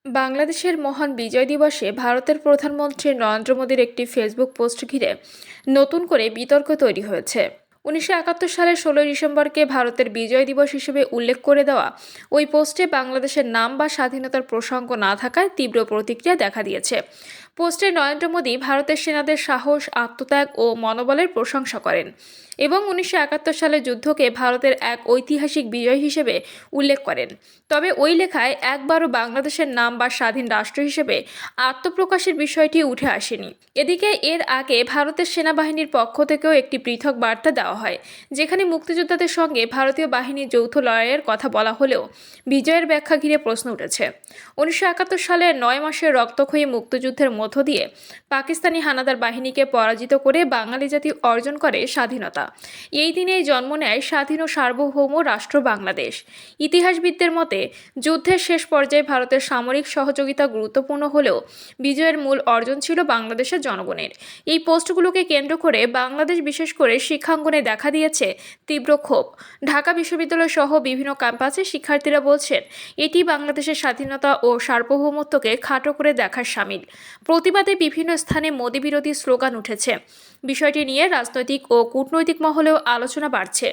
বাংলাদেশের মহান বিজয় দিবসে ভারতের প্রধানমন্ত্রী নরেন্দ্র মোদীর একটি ফেসবুক পোস্ট ঘিরে নতুন করে বিতর্ক তৈরি হয়েছে। 1971 সালের 16 ডিসেম্বরকে ভারতের বিজয় দিবস হিসেবে উল্লেখ করে দেওয়া ওই পোস্টে বাংলাদেশের নাম বা স্বাধীনতার প্রসঙ্গ না থাকায় তীব্র প্রতিক্রিয়া দেখা দিয়েছে। পোস্টে নরেন্দ্র মোদী ভারতের সেনাদের সাহস, আত্মত্যাগ ও মনোবলের প্রশংসা করেন এবং 1971 সালের যুদ্ধকে ভারতের এক ঐতিহাসিক বিজয় হিসেবে উল্লেখ করেন। তবে ওই লেখায় একবারও বাংলাদেশের নাম বা স্বাধীন রাষ্ট্র হিসেবে আত্মপ্রকাশের বিষয়টি উঠে আসেনি। এদিকে এর আগে ভারতের সেনাবাহিনীর পক্ষ থেকেও একটি পৃথক বার্তা দেওয়া হয়, যেখানে মুক্তিযোদ্ধাদের সঙ্গে ভারতীয় বাহিনীর যৌথ লড়াইয়ের কথা বলা হলেও বিজয়ের ব্যাখ্যা ঘিরে প্রশ্ন উঠেছে। 1971 সালের 9 মাসের রক্তক্ষয়ী মুক্তিযুদ্ধের মধ্য দিয়ে পাকিস্তানি হানাদার বাহিনীকে পরাজিত করে বাঙালি জাতি অর্জন করে স্বাধীনতা। এই দিনেই জন্ম নেয় স্বাধীন ও সার্বভৌম রাষ্ট্র বাংলাদেশ। ইতিহাসবিদদের মতে যুদ্ধের শেষ পর্যায়ে ভারতের সামরিক সহযোগিতা গুরুত্বপূর্ণ হলেও বিজয়ের মূল অর্জন ছিল বাংলাদেশের জনগণের। এই পোস্টগুলোকে কেন্দ্র করে বাংলাদেশ, বিশেষ করে শিক্ষাঙ্গনে দেখা দিয়েছে তীব্র ক্ষোভ। ঢাকা বিশ্ববিদ্যালয় সহ বিভিন্ন ক্যাম্পাসে শিক্ষার্থীরা বলছেন, এটি বাংলাদেশের স্বাধীনতা ও সার্বভৌমত্বকে খাটো করে দেখার শামিল। প্রতিবাদে বিভিন্ন স্থানে মোদি বিরোধী স্লোগান উঠেছে। বিষয়টি নিয়ে রাজনৈতিক ও কূটনৈতিক মহলেও আলোচনা বাড়ছে।